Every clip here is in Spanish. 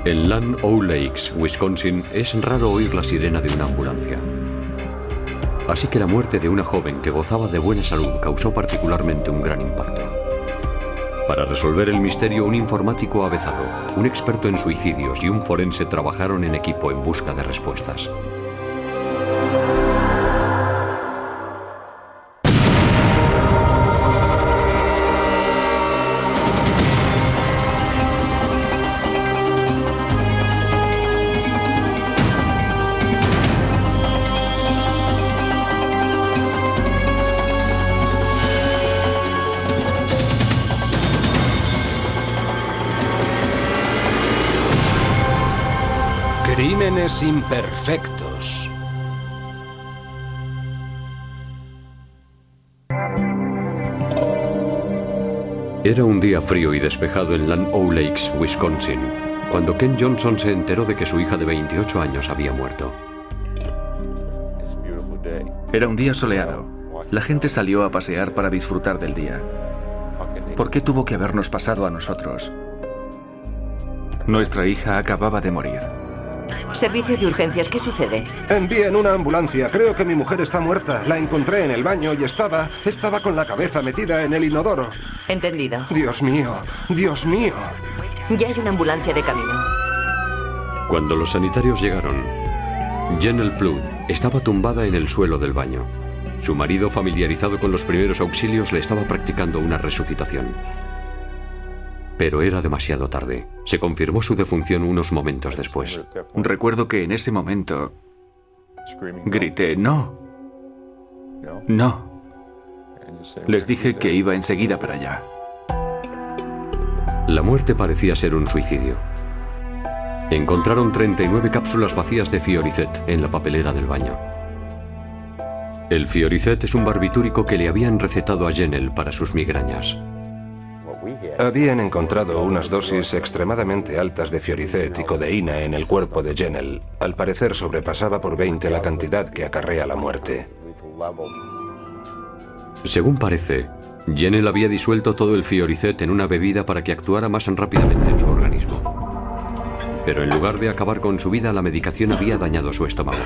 En Land O'Lakes, Wisconsin, es raro oír la sirena de una ambulancia. Así que la muerte de una joven que gozaba de buena salud causó particularmente un gran impacto. Para resolver el misterio, un informático avezado, un experto en suicidios y un forense trabajaron en equipo en busca de respuestas. Crímenes imperfectos. Era un día frío y despejado en Land O'Lakes, Wisconsin, cuando Ken Johnson se enteró de que su hija de 28 años había muerto. Era un día soleado. La gente salió a pasear para disfrutar del día. ¿Por qué tuvo que habernos pasado a nosotros? Nuestra hija acababa de morir. Servicio de urgencias, ¿qué sucede? Envíen una ambulancia. Creo que mi mujer está muerta. La encontré en el baño y estaba con la cabeza metida en el inodoro. Entendido. Dios mío, Dios mío. Ya hay una ambulancia de camino. Cuando los sanitarios llegaron, Janelle Flood estaba tumbada en el suelo del baño. Su marido, familiarizado con los primeros auxilios, le estaba practicando una resucitación. Pero era demasiado tarde. Se confirmó su defunción unos momentos después. Recuerdo que en ese momento grité, ¡no! ¡No! Les dije que iba enseguida para allá. La muerte parecía ser un suicidio. Encontraron 39 cápsulas vacías de Fioricet en la papelera del baño. El Fioricet es un barbitúrico que le habían recetado a Janelle para sus migrañas. Habían encontrado unas dosis extremadamente altas de Fioricet y codeína en el cuerpo de Janelle. Al parecer sobrepasaba por 20 la cantidad que acarrea la muerte. Según parece, Janelle había disuelto todo el Fioricet en una bebida para que actuara más rápidamente en su organismo. Pero en lugar de acabar con su vida, la medicación había dañado su estómago.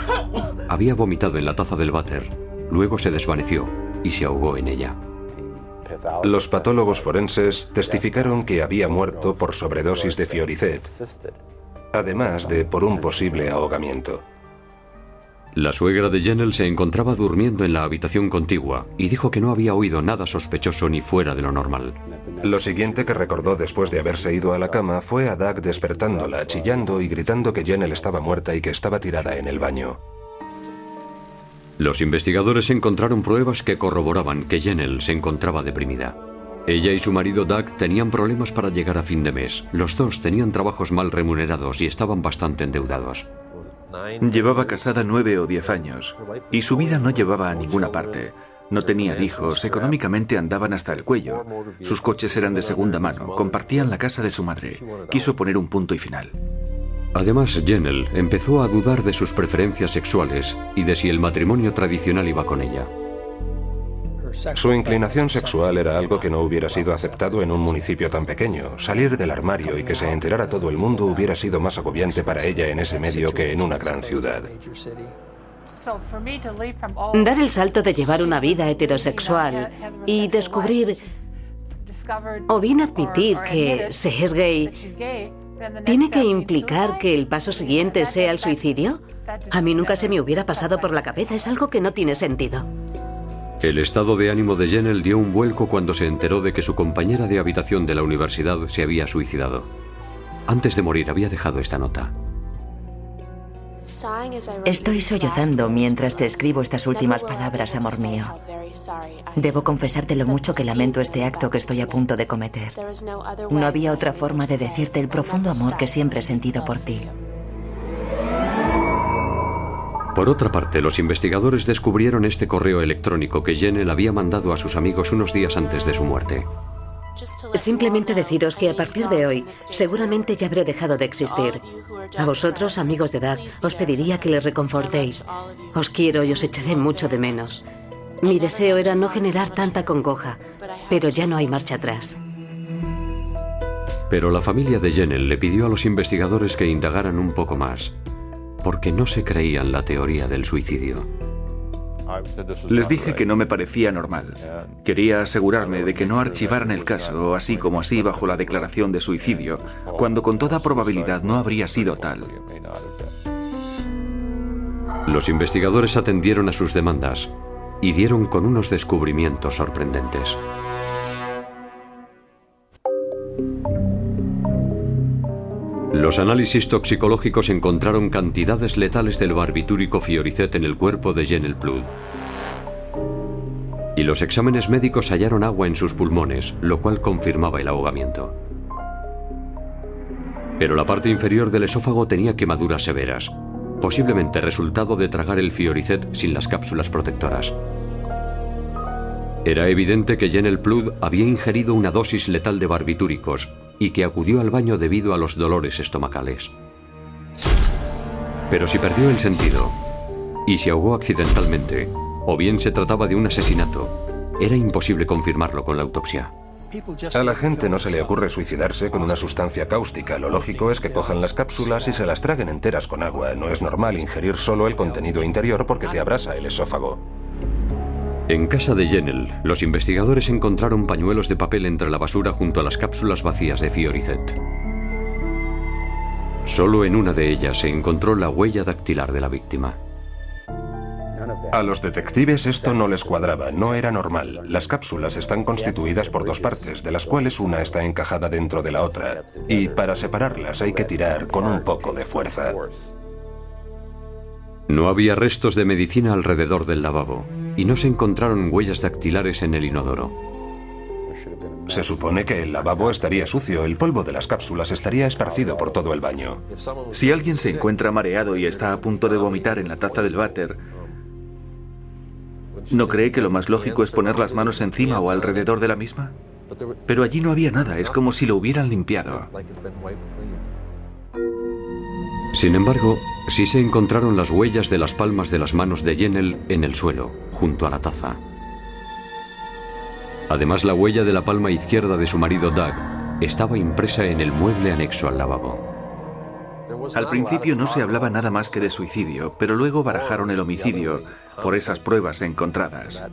Había vomitado en la taza del váter, luego se desvaneció y se ahogó en ella. Los patólogos forenses testificaron que había muerto por sobredosis de Fioricet, además de por un posible ahogamiento. La suegra de Janelle se encontraba durmiendo en la habitación contigua y dijo que no había oído nada sospechoso ni fuera de lo normal. Lo siguiente que recordó después de haberse ido a la cama fue a Doug despertándola, chillando y gritando que Janelle estaba muerta y que estaba tirada en el baño. Los investigadores encontraron pruebas que corroboraban que Janelle se encontraba deprimida. Ella y su marido Doug tenían problemas para llegar a fin de mes. Los dos tenían trabajos mal remunerados y estaban bastante endeudados. Llevaba casada 9 o 10 años y su vida no llevaba a ninguna parte. No tenían hijos, económicamente andaban hasta el cuello. Sus coches eran de segunda mano, compartían la casa de su madre. Quiso poner un punto y final. Además, Janelle empezó a dudar de sus preferencias sexuales y de si el matrimonio tradicional iba con ella. Su inclinación sexual era algo que no hubiera sido aceptado en un municipio tan pequeño. Salir del armario y que se enterara todo el mundo hubiera sido más agobiante para ella en ese medio que en una gran ciudad. Dar el salto de llevar una vida heterosexual y descubrir, o bien admitir que se es gay, ¿tiene que implicar que el paso siguiente sea el suicidio? A mí nunca se me hubiera pasado por la cabeza, es algo que no tiene sentido. El estado de ánimo de Janelle dio un vuelco cuando se enteró de que su compañera de habitación de la universidad se había suicidado. Antes de morir había dejado esta nota. Estoy sollozando mientras te escribo estas últimas palabras, amor mío. Debo confesarte lo mucho que lamento este acto que estoy a punto de cometer. No había otra forma de decirte el profundo amor que siempre he sentido por ti. Por otra parte, los investigadores descubrieron este correo electrónico que Janelle había mandado a sus amigos unos días antes de su muerte. Simplemente deciros que a partir de hoy seguramente ya habré dejado de existir. A vosotros, amigos de Doug, os pediría que le reconfortéis. Os quiero y os echaré mucho de menos. Mi deseo era no generar tanta congoja, pero ya no hay marcha atrás. Pero la familia de Jennell le pidió a los investigadores que indagaran un poco más, porque no se creían la teoría del suicidio. Les dije que no me parecía normal. Quería asegurarme de que no archivaran el caso, así como así bajo la declaración de suicidio, cuando con toda probabilidad no habría sido tal. Los investigadores atendieron a sus demandas y dieron con unos descubrimientos sorprendentes. Los análisis toxicológicos encontraron cantidades letales del barbitúrico Fiorizet en el cuerpo de Jennell Blood. Y los exámenes médicos hallaron agua en sus pulmones, lo cual confirmaba el ahogamiento. Pero la parte inferior del esófago tenía quemaduras severas, posiblemente resultado de tragar el Fiorizet sin las cápsulas protectoras. Era evidente que Jennell Blood había ingerido una dosis letal de barbitúricos y que acudió al baño debido a los dolores estomacales. Pero si perdió el sentido y se ahogó accidentalmente, o bien se trataba de un asesinato, era imposible confirmarlo con la autopsia. A la gente no se le ocurre suicidarse con una sustancia cáustica. Lo lógico es que cojan las cápsulas y se las traguen enteras con agua. No es normal ingerir solo el contenido interior porque te abrasa el esófago. En casa de Jennell, los investigadores encontraron pañuelos de papel entre la basura junto a las cápsulas vacías de Fiorizet. Solo en una de ellas se encontró la huella dactilar de la víctima. A los detectives esto no les cuadraba, no era normal. Las cápsulas están constituidas por dos partes, de las cuales una está encajada dentro de la otra. Y para separarlas hay que tirar con un poco de fuerza. No había restos de medicina alrededor del lavabo y no se encontraron huellas dactilares en el inodoro. Se supone que el lavabo estaría sucio, el polvo de las cápsulas estaría esparcido por todo el baño. Si alguien se encuentra mareado y está a punto de vomitar en la taza del váter, ¿no cree que lo más lógico es poner las manos encima o alrededor de la misma? Pero allí no había nada, es como si lo hubieran limpiado. Sin embargo, sí se encontraron las huellas de las palmas de las manos de Jennell en el suelo, junto a la taza. Además, la huella de la palma izquierda de su marido Doug estaba impresa en el mueble anexo al lavabo. Al principio no se hablaba nada más que de suicidio, pero luego barajaron el homicidio por esas pruebas encontradas.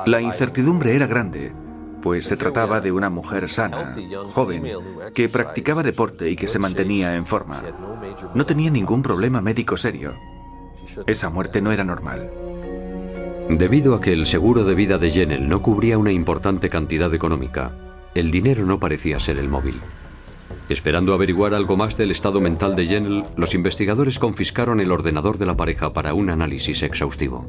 La incertidumbre era grande, pues se trataba de una mujer sana, joven, que practicaba deporte y que se mantenía en forma. No tenía ningún problema médico serio. Esa muerte no era normal. Debido a que el seguro de vida de Jennell no cubría una importante cantidad económica, el dinero no parecía ser el móvil. Esperando averiguar algo más del estado mental de Jennell, los investigadores confiscaron el ordenador de la pareja para un análisis exhaustivo.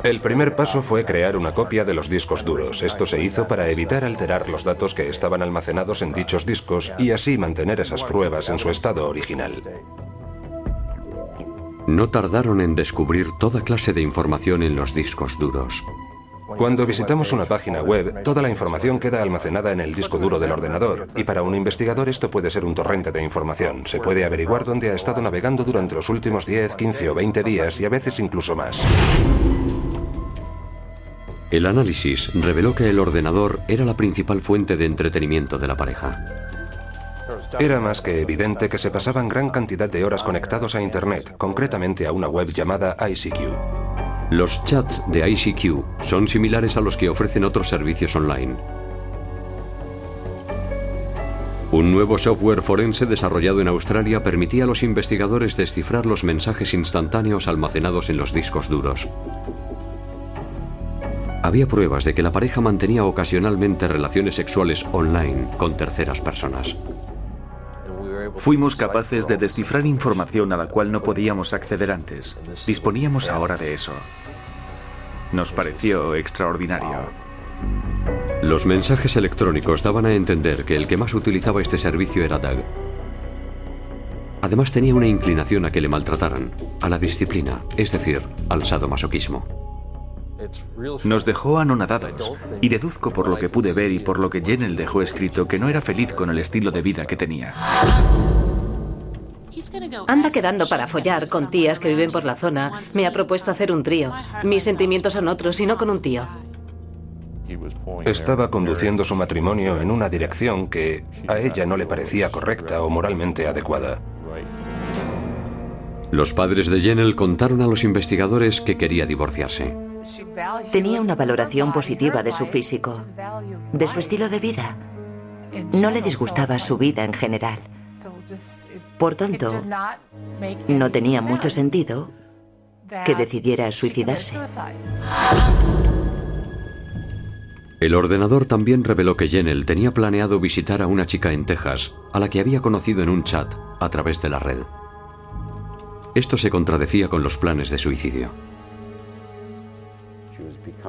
El primer paso fue crear una copia de los discos duros. Esto se hizo para evitar alterar los datos que estaban almacenados en dichos discos y así mantener esas pruebas en su estado original. No tardaron en descubrir toda clase de información en los discos duros. Cuando visitamos una página web, toda la información queda almacenada en el disco duro del ordenador, y para un investigador esto puede ser un torrente de información. Se puede averiguar dónde ha estado navegando durante los últimos 10, 15 o 20 días y a veces incluso más. El análisis reveló que el ordenador era la principal fuente de entretenimiento de la pareja. Era más que evidente que se pasaban gran cantidad de horas conectados a Internet, concretamente a una web llamada ICQ. Los chats de ICQ son similares a los que ofrecen otros servicios online. Un nuevo software forense desarrollado en Australia permitía a los investigadores descifrar los mensajes instantáneos almacenados en los discos duros. Había pruebas de que la pareja mantenía ocasionalmente relaciones sexuales online con terceras personas. Fuimos capaces de descifrar información a la cual no podíamos acceder antes. Disponíamos ahora de eso. Nos pareció extraordinario. Los mensajes electrónicos daban a entender que el que más utilizaba este servicio era Doug. Además tenía una inclinación a que le maltrataran, a la disciplina, es decir, al sadomasoquismo. Nos dejó anonadados, y deduzco por lo que pude ver y por lo que Jennell dejó escrito que no era feliz con el estilo de vida que tenía. Anda quedando para follar con tías que viven por la zona. Me ha propuesto hacer un trío. Mis sentimientos son otros y no con un tío. Estaba conduciendo su matrimonio en una dirección que a ella no le parecía correcta o moralmente adecuada. Los padres de Jennell contaron a los investigadores que quería divorciarse. Tenía una valoración positiva de su físico, de su estilo de vida. No le disgustaba su vida en general. Por tanto, no tenía mucho sentido que decidiera suicidarse. El ordenador también reveló que Jennell tenía planeado visitar a una chica en Texas, a la que había conocido en un chat a través de la red. Esto se contradecía con los planes de suicidio.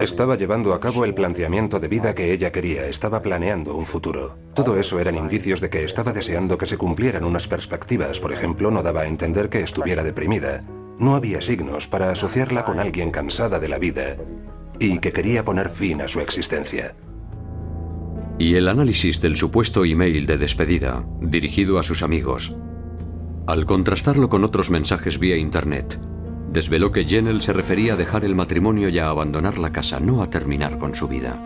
Estaba llevando a cabo el planteamiento de vida que ella quería, estaba planeando un futuro. Todo eso eran indicios de que estaba deseando que se cumplieran unas perspectivas. Por ejemplo, no daba a entender que estuviera deprimida. No había signos para asociarla con alguien cansada de la vida y que quería poner fin a su existencia. Y el análisis del supuesto email de despedida, dirigido a sus amigos, al contrastarlo con otros mensajes vía internet, desveló que Jennell se refería a dejar el matrimonio y a abandonar la casa, no a terminar con su vida.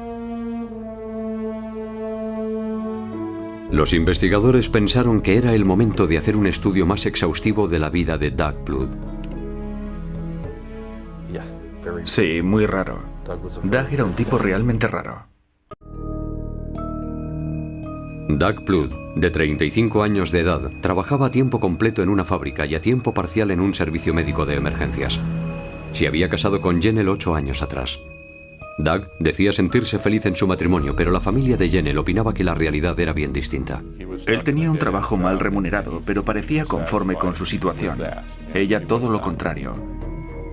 Los investigadores pensaron que era el momento de hacer un estudio más exhaustivo de la vida de Doug Blood. Sí, muy raro. Doug era un tipo realmente raro. Doug Blood, de 35 años de edad, trabajaba a tiempo completo en una fábrica y a tiempo parcial en un servicio médico de emergencias. Se había casado con Jennell 8 años atrás. Doug decía sentirse feliz en su matrimonio, pero la familia de Jennell opinaba que la realidad era bien distinta. Él tenía un trabajo mal remunerado, pero parecía conforme con su situación. Ella todo lo contrario.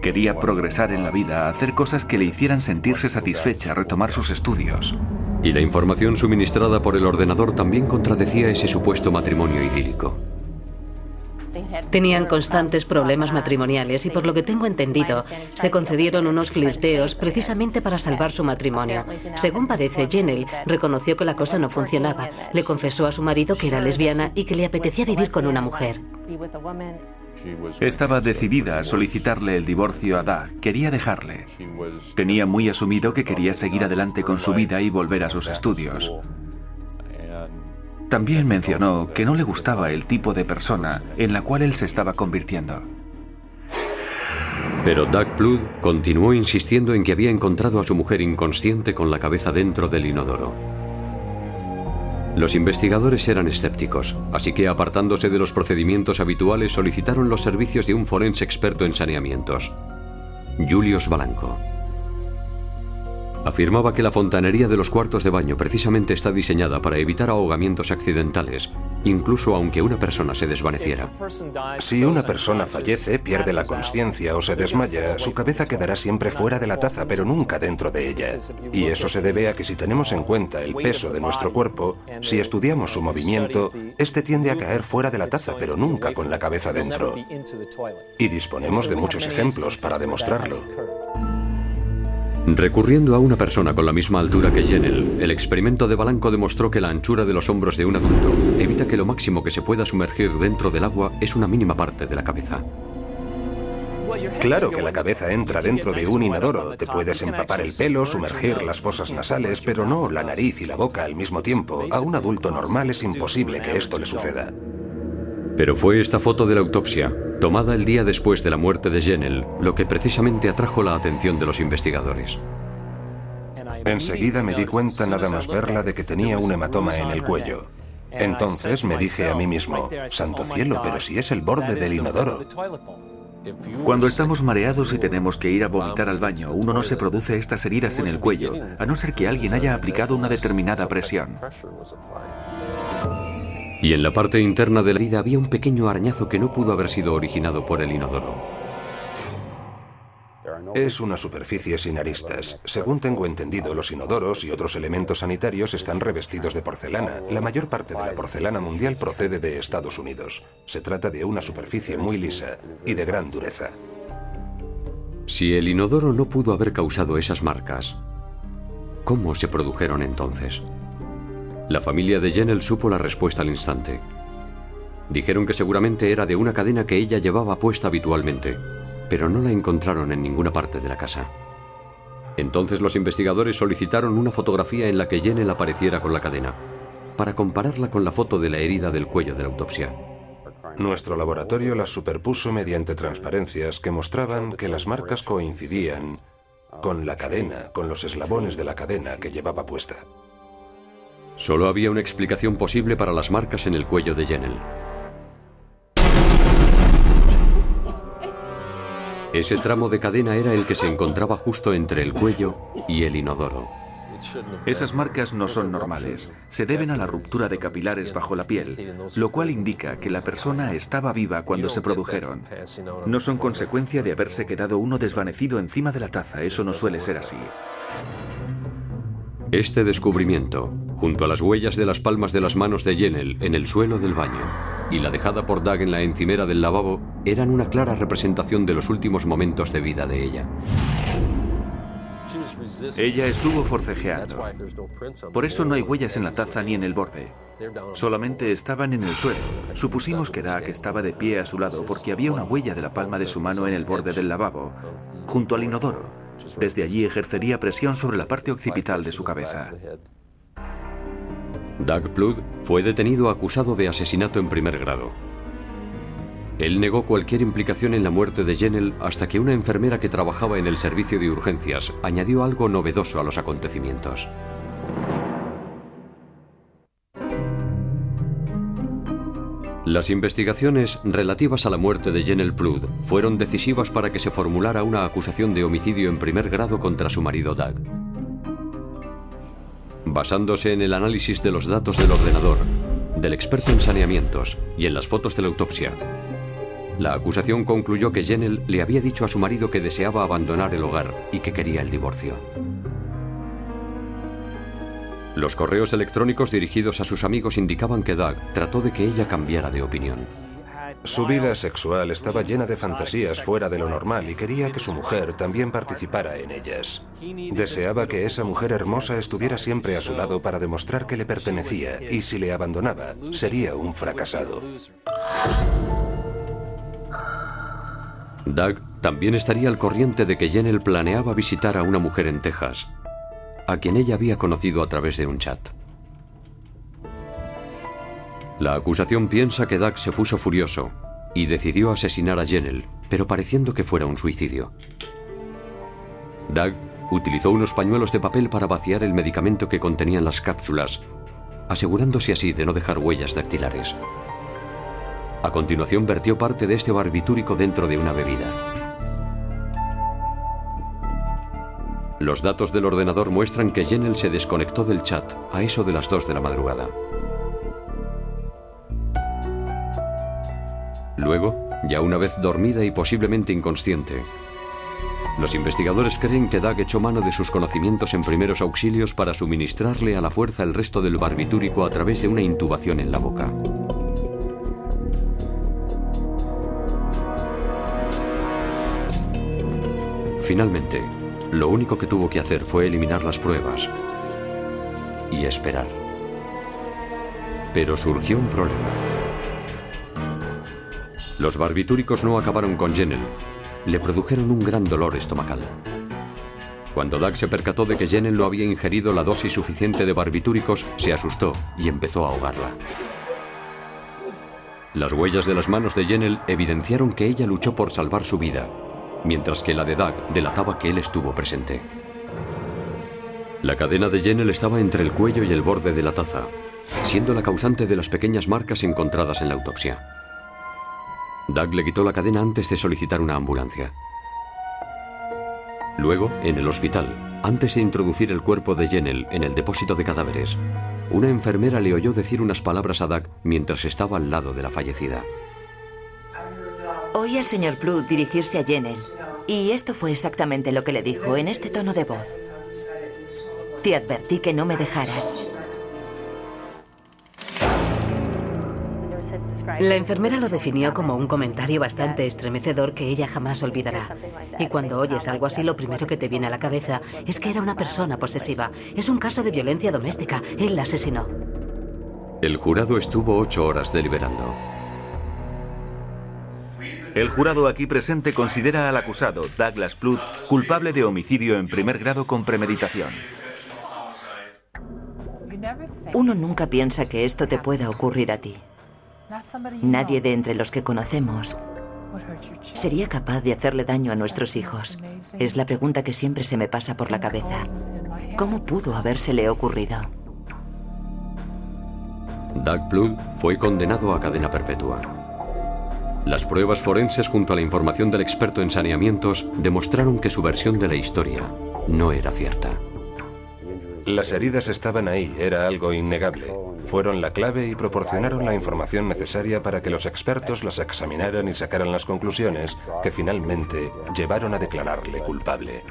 Quería progresar en la vida, hacer cosas que le hicieran sentirse satisfecha, retomar sus estudios. Y la información suministrada por el ordenador también contradecía ese supuesto matrimonio idílico. Tenían constantes problemas matrimoniales y, por lo que tengo entendido, se concedieron unos flirteos precisamente para salvar su matrimonio. Según parece, Jennell reconoció que la cosa no funcionaba. Le confesó a su marido que era lesbiana y que le apetecía vivir con una mujer. Estaba decidida a solicitarle el divorcio a Doug. Quería dejarle. Tenía muy asumido que quería seguir adelante con su vida y volver a sus estudios. También mencionó que no le gustaba el tipo de persona en la cual él se estaba convirtiendo. Pero Doug Blood continuó insistiendo en que había encontrado a su mujer inconsciente con la cabeza dentro del inodoro. Los investigadores eran escépticos, así que, apartándose de los procedimientos habituales, solicitaron los servicios de un forense experto en saneamientos, Julius Balanco. Afirmaba que la fontanería de los cuartos de baño precisamente está diseñada para evitar ahogamientos accidentales, incluso aunque una persona se desvaneciera. Si una persona fallece, pierde la consciencia o se desmaya, su cabeza quedará siempre fuera de la taza, pero nunca dentro de ella. Y eso se debe a que si tenemos en cuenta el peso de nuestro cuerpo, si estudiamos su movimiento, este tiende a caer fuera de la taza, pero nunca con la cabeza dentro. Y disponemos de muchos ejemplos para demostrarlo. Recurriendo a una persona con la misma altura que Jennell, el experimento de Balanco demostró que la anchura de los hombros de un adulto evita que lo máximo que se pueda sumergir dentro del agua es una mínima parte de la cabeza. Claro que la cabeza entra dentro de un inodoro, te puedes empapar el pelo, sumergir las fosas nasales, pero no la nariz y la boca al mismo tiempo. A un adulto normal es imposible que esto le suceda. Pero fue esta foto de la autopsia, tomada el día después de la muerte de Jennell, lo que precisamente atrajo la atención de los investigadores. Enseguida me di cuenta, nada más verla, de que tenía un hematoma en el cuello. Entonces me dije a mí mismo, santo cielo, pero si es el borde del inodoro. Cuando estamos mareados y tenemos que ir a vomitar al baño, uno no se produce estas heridas en el cuello, a no ser que alguien haya aplicado una determinada presión. Y en la parte interna de la herida había un pequeño arañazo que no pudo haber sido originado por el inodoro. Es una superficie sin aristas. Según tengo entendido, los inodoros y otros elementos sanitarios están revestidos de porcelana. La mayor parte de la porcelana mundial procede de Estados Unidos. Se trata de una superficie muy lisa y de gran dureza. Si el inodoro no pudo haber causado esas marcas, ¿cómo se produjeron entonces? La familia de Jennell supo la respuesta al instante. Dijeron que seguramente era de una cadena que ella llevaba puesta habitualmente, pero no la encontraron en ninguna parte de la casa. Entonces los investigadores solicitaron una fotografía en la que Jennell apareciera con la cadena, para compararla con la foto de la herida del cuello de la autopsia. Nuestro laboratorio las superpuso mediante transparencias que mostraban que las marcas coincidían con la cadena, con los eslabones de la cadena que llevaba puesta. Solo había una explicación posible para las marcas en el cuello de Jennell. Ese tramo de cadena era el que se encontraba justo entre el cuello y el inodoro. Esas marcas no son normales. Se deben a la ruptura de capilares bajo la piel, lo cual indica que la persona estaba viva cuando se produjeron. No son consecuencia de haberse quedado uno desvanecido encima de la taza. Eso no suele ser así. Este descubrimiento, junto a las huellas de las palmas de las manos de Jennell en el suelo del baño y la dejada por Doug en la encimera del lavabo, eran una clara representación de los últimos momentos de vida de ella. Ella estuvo forcejeando. Por eso no hay huellas en la taza ni en el borde. Solamente estaban en el suelo. Supusimos que Doug estaba de pie a su lado porque había una huella de la palma de su mano en el borde del lavabo, junto al inodoro. Desde allí ejercería presión sobre la parte occipital de su cabeza. Doug Plouffe fue detenido acusado de asesinato en primer grado. Él negó cualquier implicación en la muerte de Jennell hasta que una enfermera que trabajaba en el servicio de urgencias añadió algo novedoso a los acontecimientos. Las investigaciones relativas a la muerte de Jennell Plouffe fueron decisivas para que se formulara una acusación de homicidio en primer grado contra su marido Doug. Basándose en el análisis de los datos del ordenador, del experto en saneamientos y en las fotos de la autopsia, la acusación concluyó que Jennell le había dicho a su marido que deseaba abandonar el hogar y que quería el divorcio. Los correos electrónicos dirigidos a sus amigos indicaban que Doug trató de que ella cambiara de opinión. Su vida sexual estaba llena de fantasías fuera de lo normal y quería que su mujer también participara en ellas. Deseaba que esa mujer hermosa estuviera siempre a su lado para demostrar que le pertenecía, y si le abandonaba, sería un fracasado. Doug también estaría al corriente de que Jennell planeaba visitar a una mujer en Texas, a quien ella había conocido a través de un chat. La acusación piensa que Doug se puso furioso y decidió asesinar a Jennell, pero pareciendo que fuera un suicidio. Doug utilizó unos pañuelos de papel para vaciar el medicamento que contenían las cápsulas, asegurándose así de no dejar huellas dactilares. A continuación vertió parte de este barbitúrico dentro de una bebida. Los datos del ordenador muestran que Jennell se desconectó del chat a eso de las 2 de la madrugada. Luego, ya una vez dormida y posiblemente inconsciente, los investigadores creen que Doug echó mano de sus conocimientos en primeros auxilios para suministrarle a la fuerza el resto del barbitúrico a través de una intubación en la boca. Finalmente, lo único que tuvo que hacer fue eliminar las pruebas y esperar. Pero surgió un problema. Los barbitúricos no acabaron con Jennell. Le produjeron un gran dolor estomacal. Cuando Doug se percató de que Jennell no había ingerido la dosis suficiente de barbitúricos, se asustó y empezó a ahogarla. Las huellas de las manos de Jennell evidenciaron que ella luchó por salvar su vida, mientras que la de Doug delataba que él estuvo presente. La cadena de Jennell estaba entre el cuello y el borde de la taza, siendo la causante de las pequeñas marcas encontradas en la autopsia. Doug le quitó la cadena antes de solicitar una ambulancia. Luego, en el hospital, antes de introducir el cuerpo de Jennell en el depósito de cadáveres, una enfermera le oyó decir unas palabras a Doug mientras estaba al lado de la fallecida. Oí al señor Plouffe dirigirse a Jennell, y esto fue exactamente lo que le dijo en este tono de voz. Te advertí que no me dejaras. La enfermera lo definió como un comentario bastante estremecedor que ella jamás olvidará. Y cuando oyes algo así, lo primero que te viene a la cabeza es que era una persona posesiva. Es un caso de violencia doméstica. Él la asesinó. El jurado estuvo 8 horas deliberando. El jurado aquí presente considera al acusado, Douglas Flood, culpable de homicidio en primer grado con premeditación. Uno nunca piensa que esto te pueda ocurrir a ti. Nadie de entre los que conocemos sería capaz de hacerle daño a nuestros hijos. Es la pregunta que siempre se me pasa por la cabeza. ¿Cómo pudo habérsele ocurrido? Doug Flood fue condenado a cadena perpetua. Las pruebas forenses junto a la información del experto en saneamientos demostraron que su versión de la historia no era cierta. Las heridas estaban ahí, era algo innegable. Fueron la clave y proporcionaron la información necesaria para que los expertos las examinaran y sacaran las conclusiones que finalmente llevaron a declararle culpable.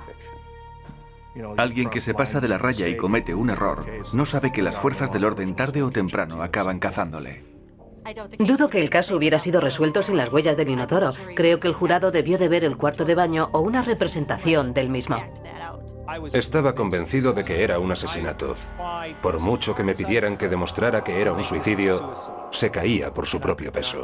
Alguien que se pasa de la raya y comete un error no sabe que las fuerzas del orden tarde o temprano acaban cazándole. Dudo que el caso hubiera sido resuelto sin las huellas del inodoro. Creo que el jurado debió de ver el cuarto de baño o una representación del mismo. Estaba convencido de que era un asesinato. Por mucho que me pidieran que demostrara que era un suicidio, se caía por su propio peso.